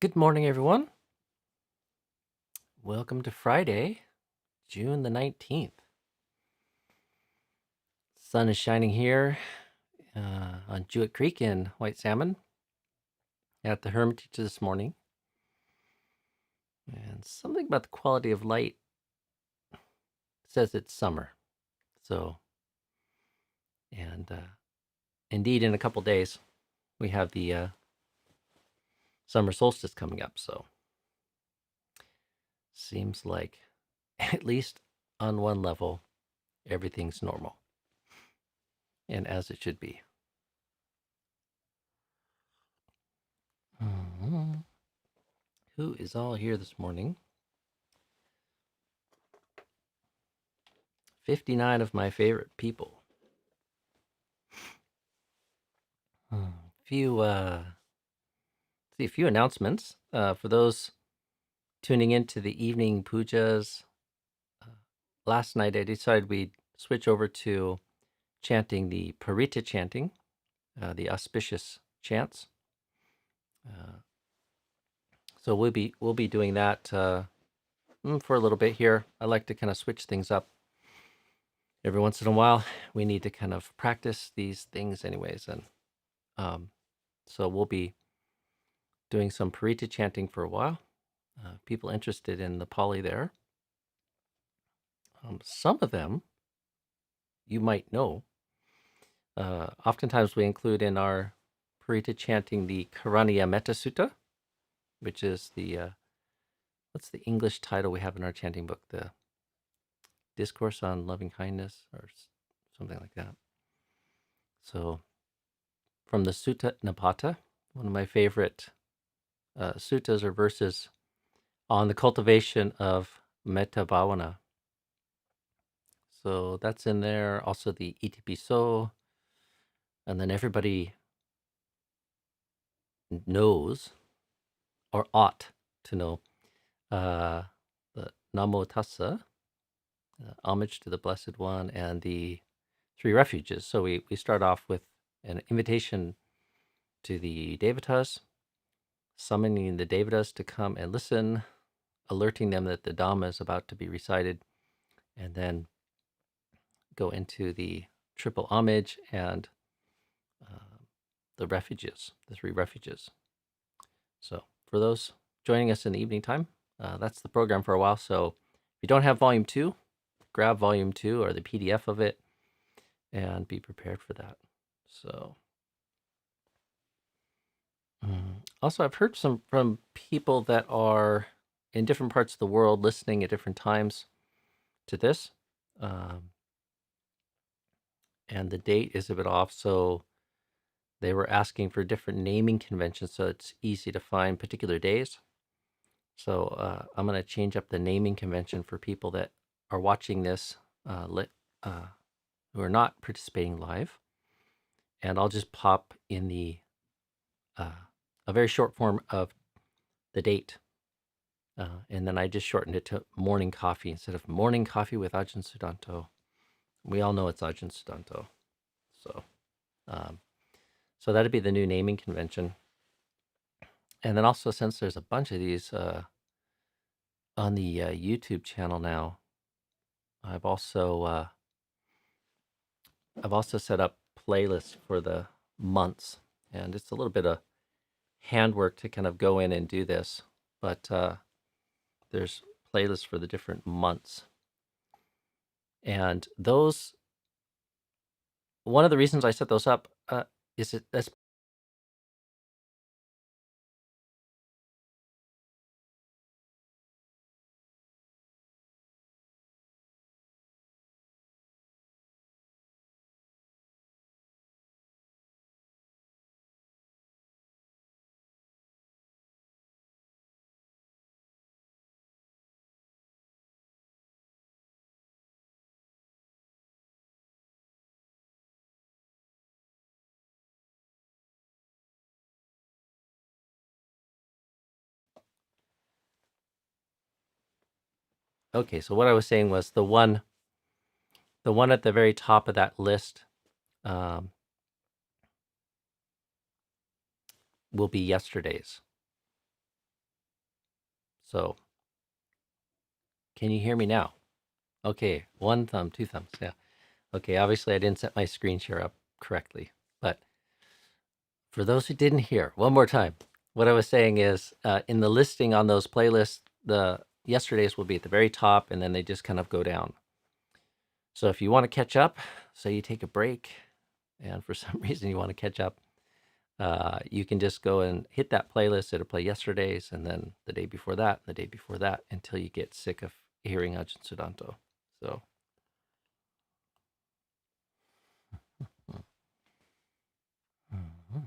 Good morning, everyone. Welcome to Friday, June the 19th. Sun is shining here on Jewett Creek in White Salmon at the Hermitage this morning. And something about the quality of light says it's summer. So, and indeed, in a couple days, we have the summer solstice coming up. So, seems like, at least on one level, everything's normal and as it should be. Who is all here this morning? 59 of my favorite people. Few announcements for those tuning into the evening pujas. Last night I decided we'd switch over to chanting the Parita chanting, the auspicious chants. So we'll be doing that for a little bit here. I like to kind of switch things up every once in a while. We need to kind of practice these things anyways, and so we'll be doing some Parita chanting for a while. People interested in the Pali there. Some of them you might know. Oftentimes we include in our Parita chanting the Karaniya Metta Sutta, which is the, what's the English title we have in our chanting book? The Discourse on Loving Kindness or something like that. So from the Sutta Nipata, one of my favorite suttas or verses on the cultivation of Metta Bhavana. So that's in there. Also the Iti-piso. And then everybody knows or ought to know the Namo Tassa, homage to the Blessed One, and the three refuges. So we start off with an invitation to the Devatas, summoning the Devatas to come and listen, alerting them that the Dhamma is about to be recited, and then go into the triple homage and the refuges, the three refuges. So for those joining us in the evening time, that's the program for a while. So if you don't have volume 2, grab volume 2 or the PDF of it and be prepared for that. So also I've heard from people that are in different parts of the world listening at different times to this. And the date is a bit off, so they were asking for different naming conventions so it's easy to find particular days. So I'm going to change up the naming convention for people that are watching this who are not participating live. And I'll just pop in the a very short form of the date. And then I just shortened it to morning coffee instead of morning coffee with Ajahn Sudanto. We all know it's Ajahn Sudanto. So that'd be the new naming convention. And then also, since there's a bunch of these on the YouTube channel now, I've also set up playlists for the months, and it's a little bit of handwork to kind of go in and do this, but there's playlists for the different months. And those, one of the reasons I set those up is that's okay. So what I was saying was the one at the very top of that list will be yesterday's. So, can you hear me now? Okay, one thumb, two thumbs. Yeah. Okay, obviously I didn't set my screen share up correctly, but for those who didn't hear, one more time, what I was saying is in the listing on those playlists, the yesterday's will be at the very top, and then they just kind of go down. So if you want to catch up, say you take a break, and for some reason you want to catch up, you can just go and hit that playlist. It'll play yesterday's, and then the day before that, and the day before that, until you get sick of hearing Ajahn Sudanto. So. Mhm.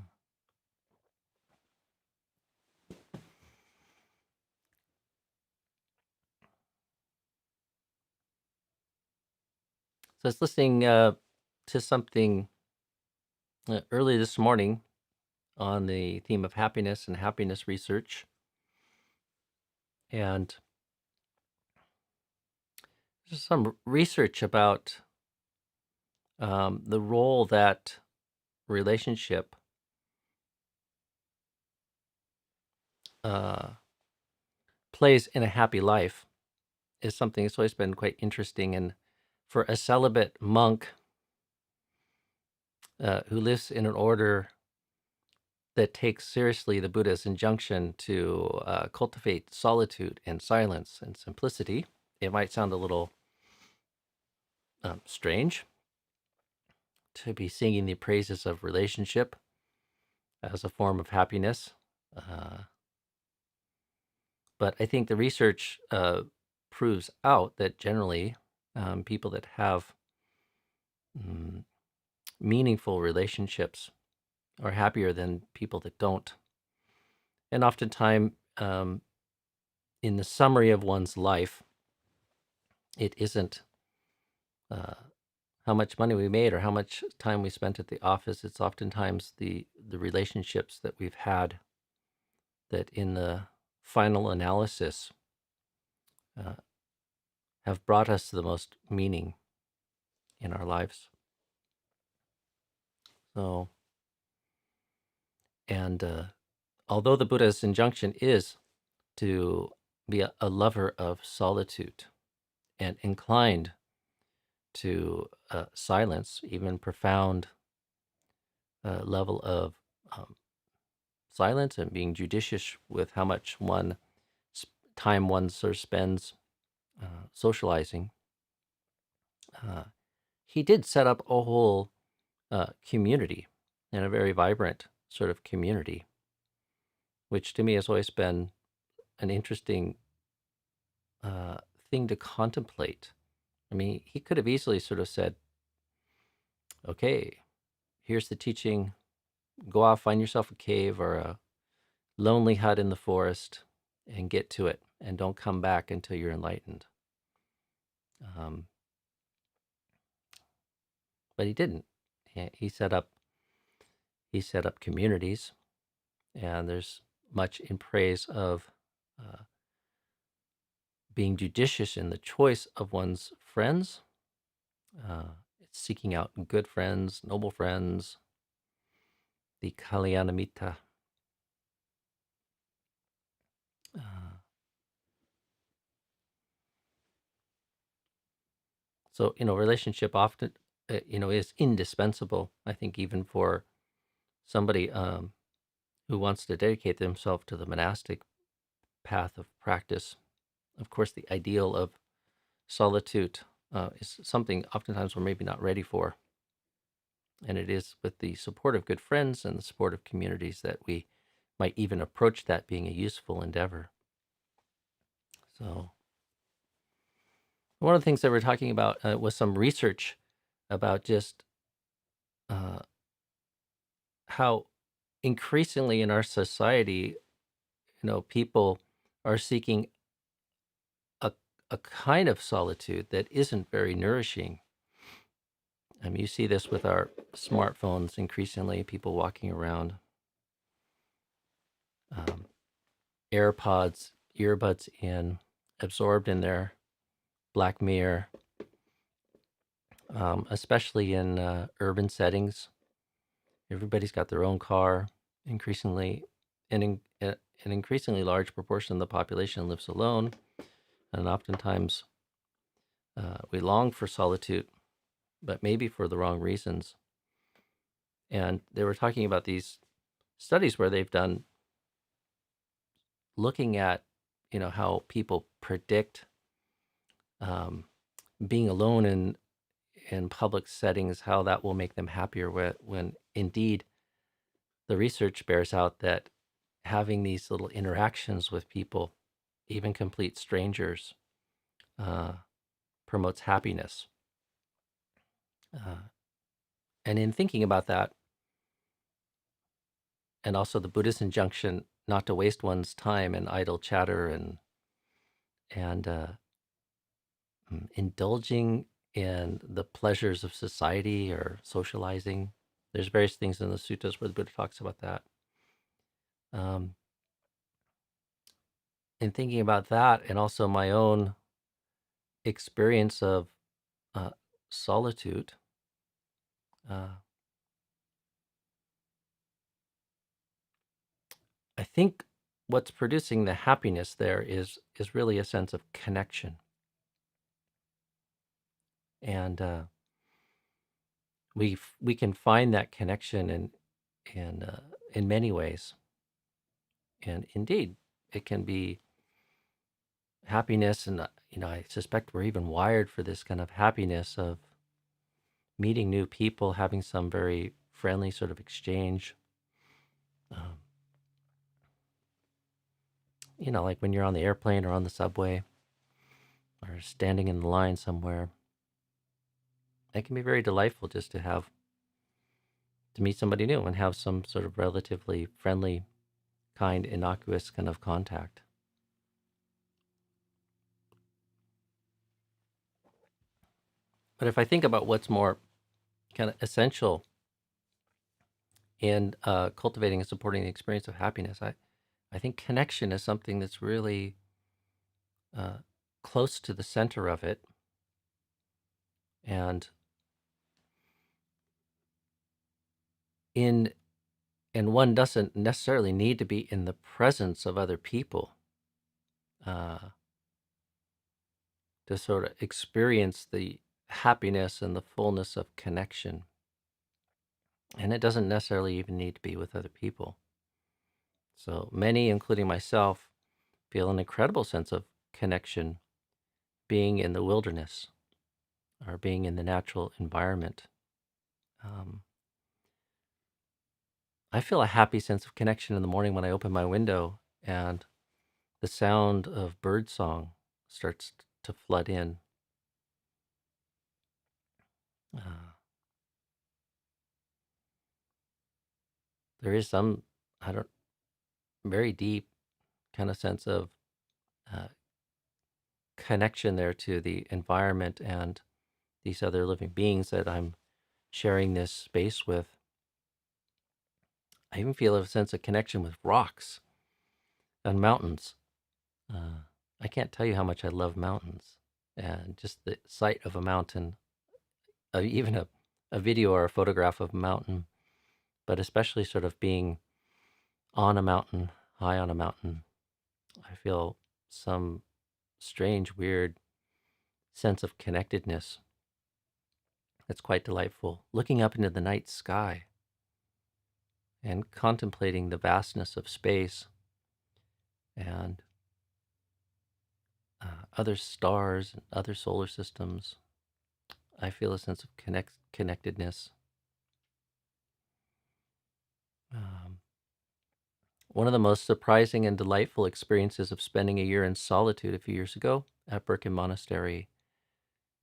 So I was listening to something early this morning on the theme of happiness and happiness research. And there's some research about the role that relationship plays in a happy life is something that's always been quite interesting. And for a celibate monk who lives in an order that takes seriously the Buddha's injunction to cultivate solitude and silence and simplicity, it might sound a little strange to be singing the praises of relationship as a form of happiness. But I think the research proves out that generally people that have meaningful relationships are happier than people that don't. And oftentimes, in the summary of one's life, it isn't how much money we made or how much time we spent at the office. It's oftentimes the relationships that we've had that in the final analysis have brought us the most meaning in our lives. So, and although the Buddha's injunction is to be a lover of solitude and inclined to silence, even profound level of silence, and being judicious with how much time one sort of spends socializing, he did set up a whole community, and a very vibrant sort of community, which to me has always been an interesting thing to contemplate. I mean, he could have easily sort of said, okay, here's the teaching, go off, find yourself a cave or a lonely hut in the forest and get to it, and don't come back until you're enlightened. But he didn't. He set up communities, and there's much in praise of being judicious in the choice of one's friends. It's seeking out good friends, noble friends, the kalyanamitta. So, relationship often, is indispensable, I think, even for somebody who wants to dedicate themselves to the monastic path of practice. Of course, the ideal of solitude is something oftentimes we're maybe not ready for. And it is with the support of good friends and the support of communities that we might even approach that being a useful endeavor. So, one of the things that we're talking about was some research about just how increasingly in our society, people are seeking a kind of solitude that isn't very nourishing. I mean, you see this with our smartphones increasingly, people walking around, AirPods, earbuds in, absorbed in their Black Mirror, especially in urban settings. Everybody's got their own car increasingly, and an increasingly large proportion of the population lives alone, and oftentimes we long for solitude, but maybe for the wrong reasons. And they were talking about these studies where they've done looking at, how people predict being alone in public settings, how that will make them happier when indeed the research bears out that having these little interactions with people, even complete strangers, promotes happiness. And in thinking about that, and also the Buddhist injunction not to waste one's time in idle chatter and indulging in the pleasures of society or socializing. There's various things in the suttas where the Buddha talks about that. In thinking about that, and also my own experience of solitude, I think what's producing the happiness there is really a sense of connection. And we can find that connection in many ways. And indeed, it can be happiness, and I suspect we're even wired for this kind of happiness of meeting new people, having some very friendly sort of exchange. Like when you're on the airplane or on the subway or standing in the line somewhere, it can be very delightful just to meet somebody new and have some sort of relatively friendly, kind, innocuous kind of contact. But if I think about what's more kind of essential in cultivating and supporting the experience of happiness, I think connection is something that's really close to the center of it. And one doesn't necessarily need to be in the presence of other people to sort of experience the happiness and the fullness of connection. And it doesn't necessarily even need to be with other people. So many, including myself, feel an incredible sense of connection being in the wilderness or being in the natural environment. I feel a happy sense of connection in the morning when I open my window and the sound of birdsong starts to flood in. There is some, very deep kind of sense of connection there to the environment and these other living beings that I'm sharing this space with. I even feel a sense of connection with rocks and mountains. I can't tell you how much I love mountains, and just the sight of a mountain, even a video or a photograph of a mountain, but especially sort of being on a mountain, high on a mountain. I feel some strange, weird sense of connectedness. It's quite delightful. Looking up into the night sky and contemplating the vastness of space and other stars and other solar systems. I feel a sense of connectedness. One of the most surprising and delightful experiences of spending a year in solitude a few years ago at Birken Monastery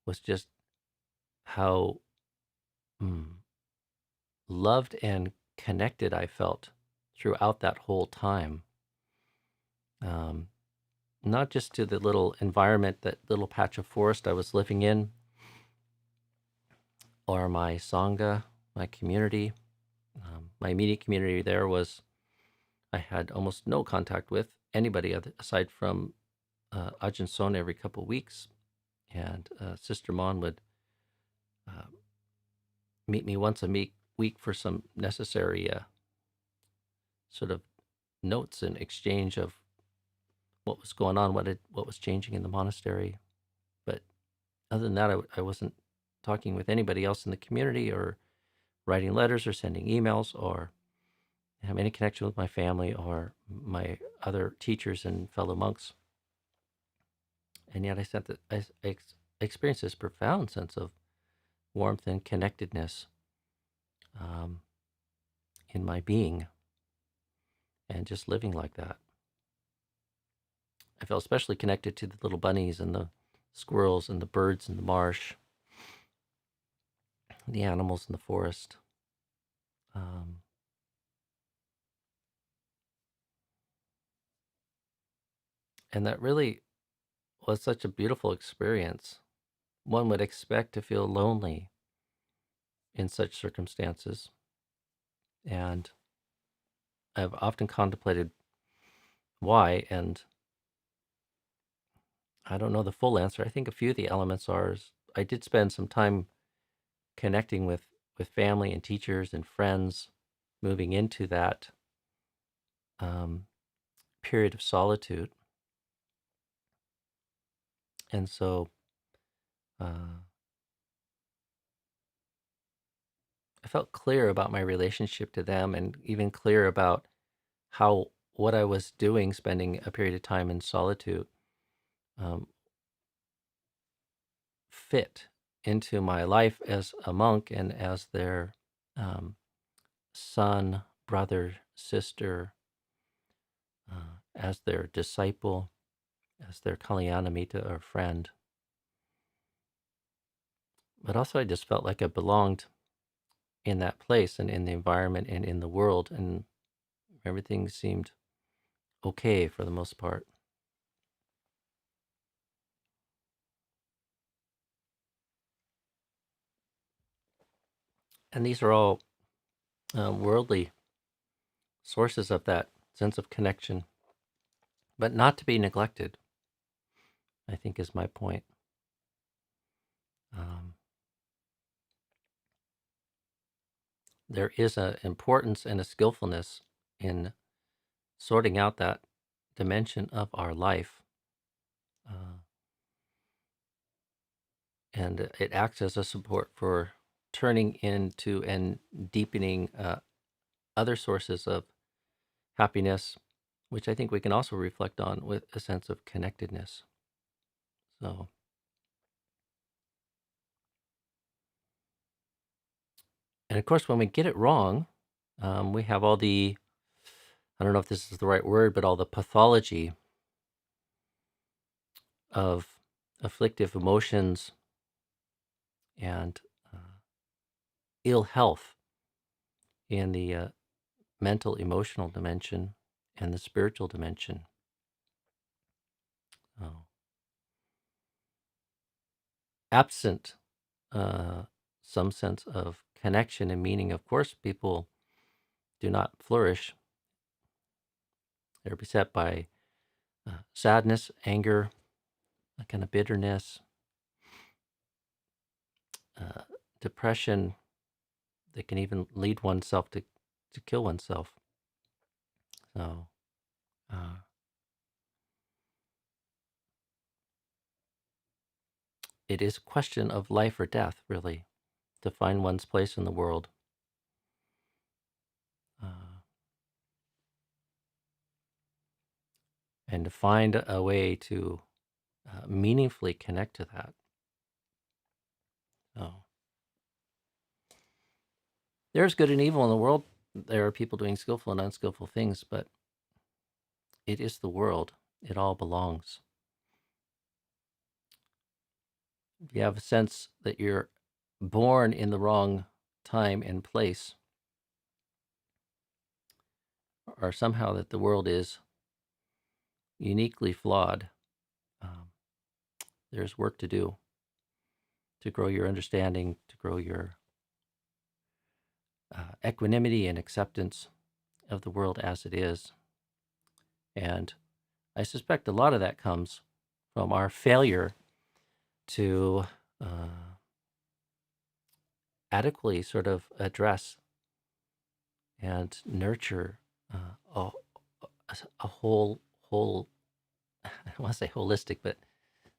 was just how loved and connected I felt throughout that whole time. Not just to the little environment, that little patch of forest I was living in, or my Sangha, my community. My immediate community there I had almost no contact with anybody aside from Ajahn Sudanto every couple of weeks, and Sister Mon would meet me once a week for some necessary sort of notes and exchange of what was going on, what was changing in the monastery. But other than that, I wasn't talking with anybody else in the community, or writing letters, or sending emails, or have any connection with my family or my other teachers and fellow monks. And yet I experienced this profound sense of warmth and connectedness um, in my being, and just living like that. I felt especially connected to the little bunnies and the squirrels and the birds in the marsh, the animals in the forest. And that really was such a beautiful experience. One would expect to feel lonely in such circumstances. And I've often contemplated why, and I don't know the full answer. I think a few of the elements are, I did spend some time connecting with family and teachers and friends, moving into that period of solitude. And so I felt clear about my relationship to them, and even clear about how what I was doing, spending a period of time in solitude, fit into my life as a monk and as their son, brother, sister, as their disciple, as their kalyanamitta or friend. But also I just felt like I belonged in that place and in the environment and in the world, and everything seemed okay for the most part. And these are all worldly sources of that sense of connection, but not to be neglected, I think, is my point. There is an importance and a skillfulness in sorting out that dimension of our life. And it acts as a support for turning into and deepening other sources of happiness, which I think we can also reflect on with a sense of connectedness. So, and of course, when we get it wrong, we have all the, I don't know if this is the right word, but all the pathology of afflictive emotions and ill health in the mental, emotional dimension and the spiritual dimension. Oh. Absent some sense of connection and meaning, of course, people do not flourish. They're beset by sadness, anger, a kind of bitterness, depression that can even lead oneself to kill oneself. So, it is a question of life or death, really, to find one's place in the world. And to find a way to meaningfully connect to that. So, there's good and evil in the world. There are people doing skillful and unskillful things, but it is the world. It all belongs. If you have a sense that you're born in the wrong time and place, or somehow that the world is uniquely flawed, there's work to do to grow your understanding, to grow your equanimity and acceptance of the world as it is. And I suspect a lot of that comes from our failure to adequately sort of address and nurture a whole I don't want to say holistic, but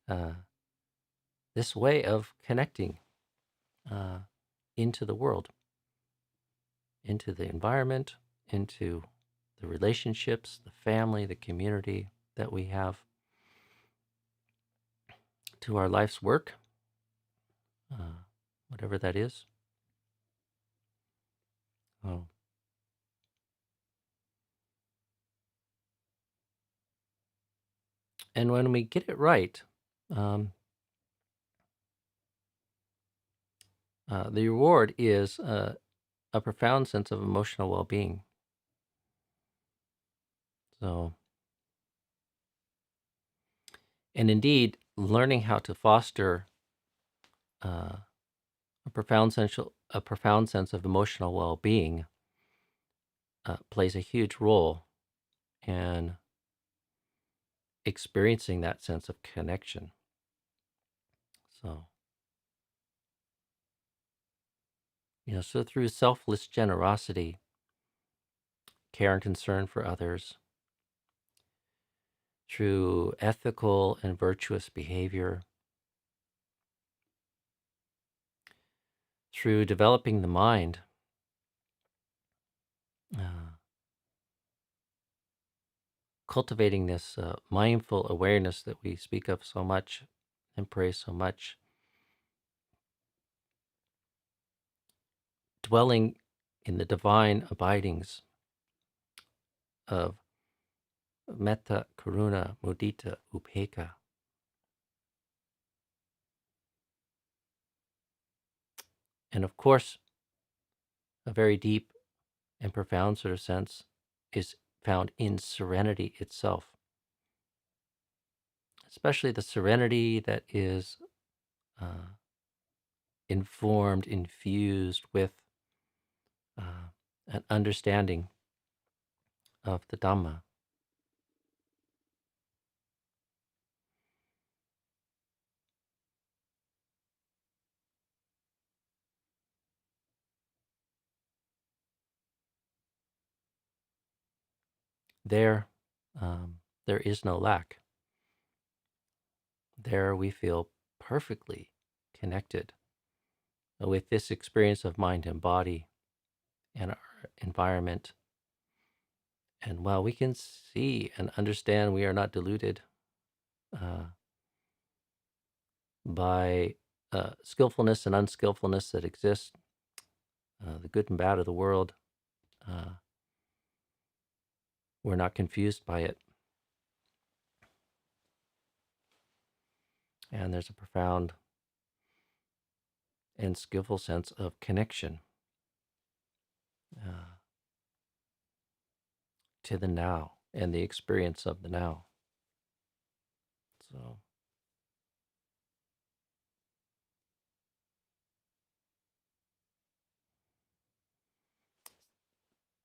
uh, this way of connecting uh, into the world, into the environment, into the relationships, the family, the community that we have, to our life's work, whatever that is. Oh. And when we get it right, um, the reward is a profound sense of emotional well-being. So, and indeed, learning how to foster uh, a profound sense of emotional well-being plays a huge role in experiencing that sense of connection. So, so through selfless generosity, care and concern for others, through ethical and virtuous behavior, through developing the mind, uh, cultivating this mindful awareness that we speak of so much and praise so much, dwelling in the divine abidings of metta, karuna, mudita, upekkha. And of course, a very deep and profound sort of sense is found in serenity itself, especially the serenity that is informed, infused with an understanding of the Dhamma. There, there is no lack. There we feel perfectly connected with this experience of mind and body and our environment. And while we can see and understand we are not deluded by skillfulness and unskillfulness that exist, the good and bad of the world, we're not confused by it. And there's a profound and skillful sense of connection to the now and the experience of the now.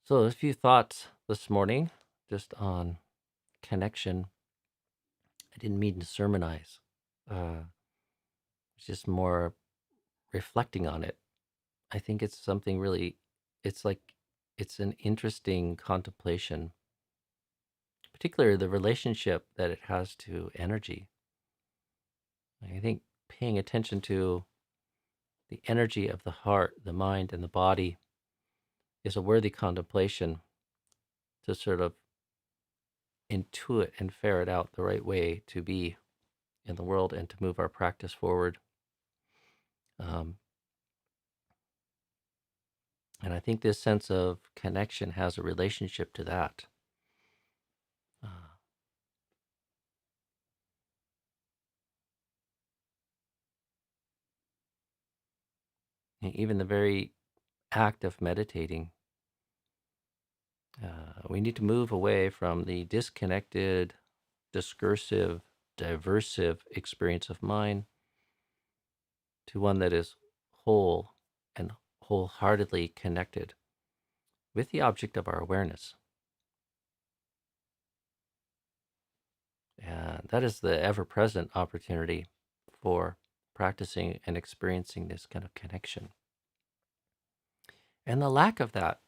So a few thoughts this morning just on connection. I didn't mean to sermonize. It's just more reflecting on it. I think it's something really, it's like, it's an interesting contemplation, particularly the relationship that it has to energy. I think paying attention to the energy of the heart, the mind, and the body is a worthy contemplation to sort of intuit and ferret out the right way to be in the world and to move our practice forward. And I think this sense of connection has a relationship to that. Even the very act of meditating, we need to move away from the disconnected, discursive, diversive experience of mind to one that is whole and wholeheartedly connected with the object of our awareness. And that is the ever-present opportunity for practicing and experiencing this kind of connection. And the lack of that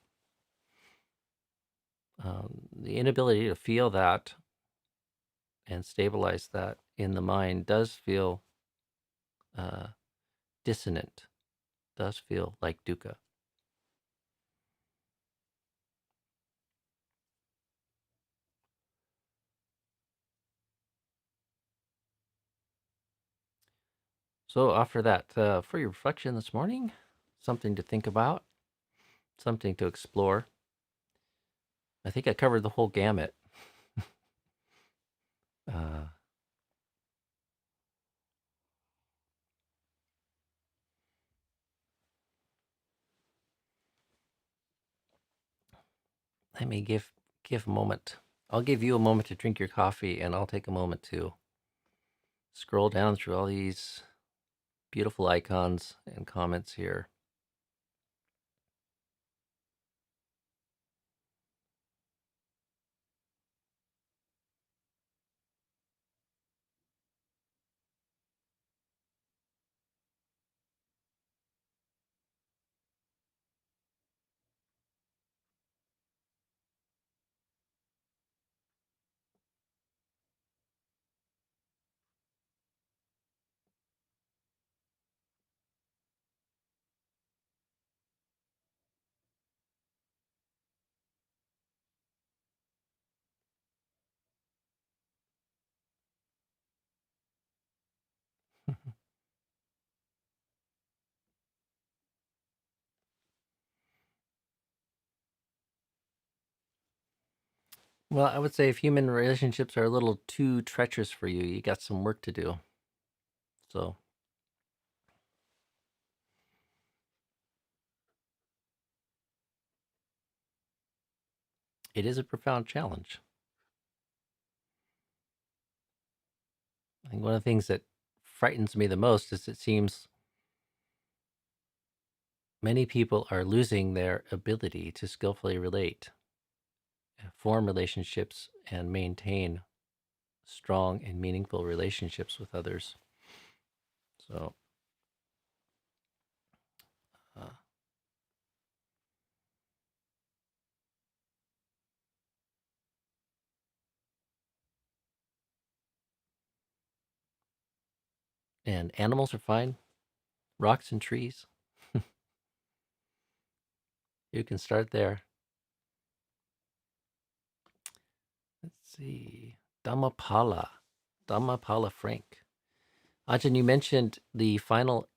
the inability to feel that and stabilize that in the mind does feel uh, dissonant, does feel like dukkha. So after that, for your reflection this morning, something to think about, something to explore. I think I covered the whole gamut. Uh, Let me give a moment. I'll give you a moment to drink your coffee, and I'll take a moment to scroll down through all these beautiful icons and comments here. Well, I would say if human relationships are a little too treacherous for you, you got some work to do. So it is a profound challenge. I think one of the things that frightens me the most is it seems many people are losing their ability to skillfully relate, form relationships, and maintain strong and meaningful relationships with others. So, uh, and animals are fine, rocks and trees. You can start there. Let's see. Dhammapala Frank. Ajahn, you mentioned the final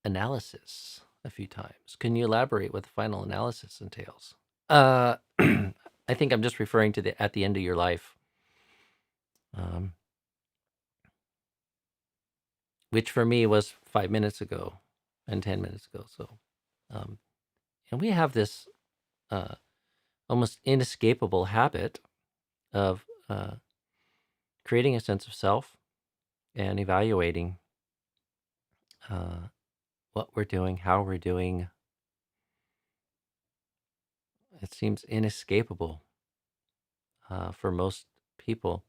analysis a few times. Can you elaborate what the final analysis entails? I think I'm just referring to the at the end of your life, um, which for me was 5 minutes ago and 10 minutes ago. So, um, and we have this uh, almost inescapable habit of creating a sense of self and evaluating uh, what we're doing, how we're doing. It seems inescapable for most people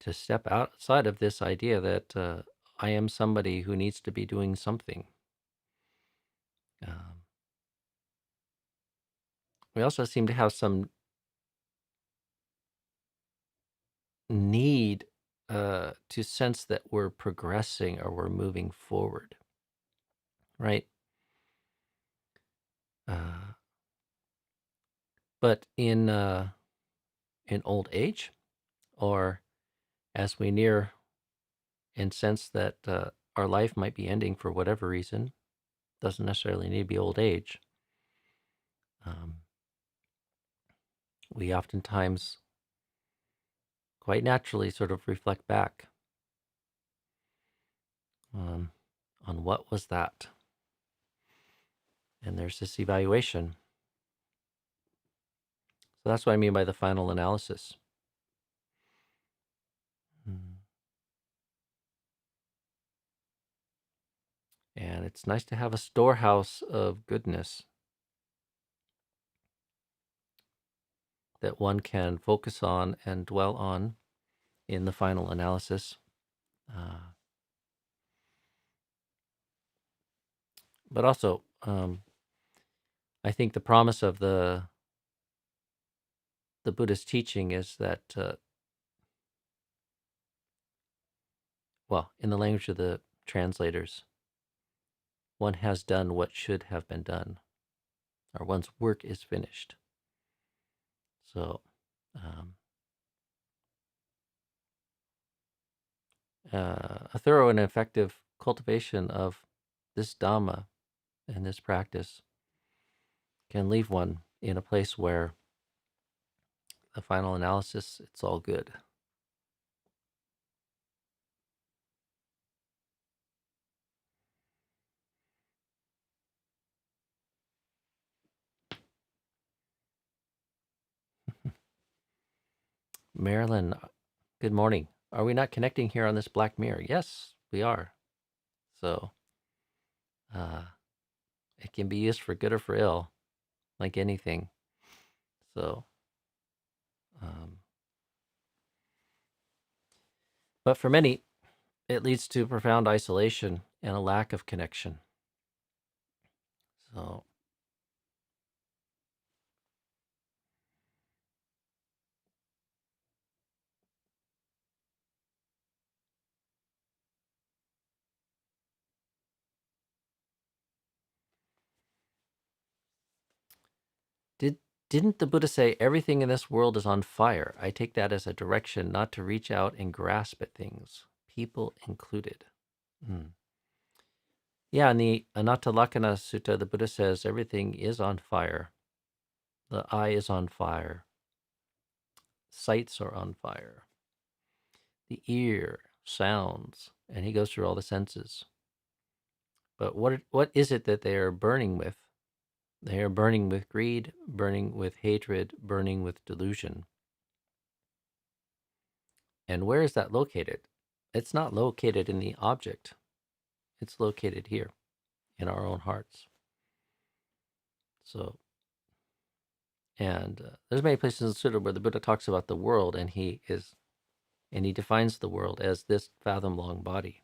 to step outside of this idea that I am somebody who needs to be doing something. Um, we also seem to have some need to sense that we're progressing or we're moving forward, right? Uh, but in old age, or as we near and sense that our life might be ending for whatever reason, doesn't necessarily need to be old age. Um, we oftentimes quite naturally sort of reflect back on what was that. And there's this evaluation. So that's what I mean by the final analysis. And it's nice to have a storehouse of goodness that one can focus on and dwell on in the final analysis. But also, I think the promise of the the Buddha's teaching is that, well, in the language of the translators, one has done what should have been done, or one's work is finished. So, a thorough and effective cultivation of this Dhamma and this practice can leave one in a place where the final analysis, it's all good. Marilyn, good morning. Are we not connecting here on this black mirror? Yes, we are. So it can be used for good or for ill, like anything. So, but for many, it leads to profound isolation and a lack of connection. So, didn't the Buddha say everything in this world is on fire? I take that as a direction not to reach out and grasp at things, people included. Yeah, in the Anatta-lakkhana Sutta, the Buddha says everything is on fire. The eye is on fire. Sights are on fire. The ear, sounds, and he goes through all the senses. But what is it that they are burning with? They are burning with greed, burning with hatred, burning with delusion. And where is that located? It's not located in the object. It's located here in our own hearts. So, and there's many places in the Sutta where the Buddha talks about the world, and he defines the world as this fathom-long body.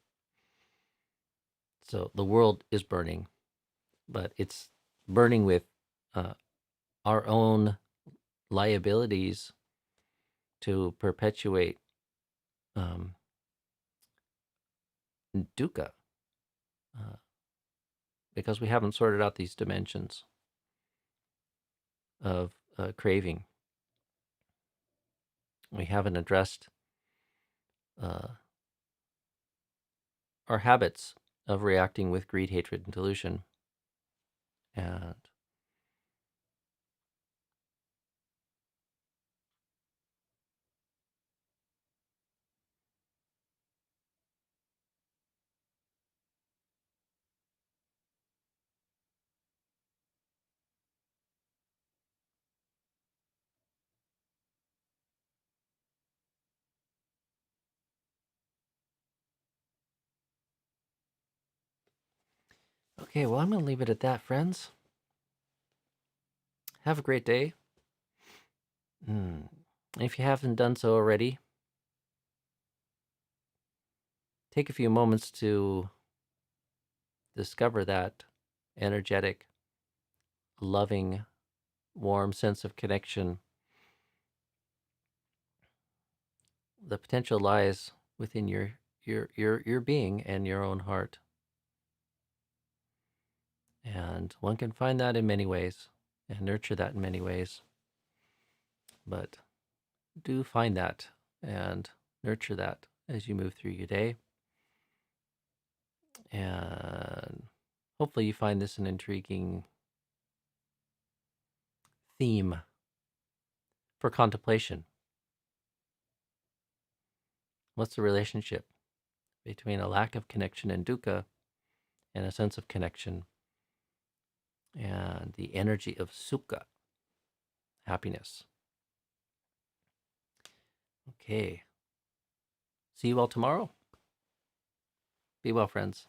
So the world is burning, but it's burning with our own liabilities to perpetuate dukkha, because we haven't sorted out these dimensions of craving. We haven't addressed our habits of reacting with greed, hatred, and delusion. And okay, well, I'm going to leave it at that, friends. Have a great day. If you haven't done so already, take a few moments to discover that energetic, loving, warm sense of connection. The potential lies within your being and your own heart. And one can find that in many ways and nurture that in many ways. But do find that and nurture that as you move through your day. And hopefully you find this an intriguing theme for contemplation. What's the relationship between a lack of connection and dukkha and a sense of connection and the energy of sukha, happiness? Okay. See you all tomorrow. Be well, friends.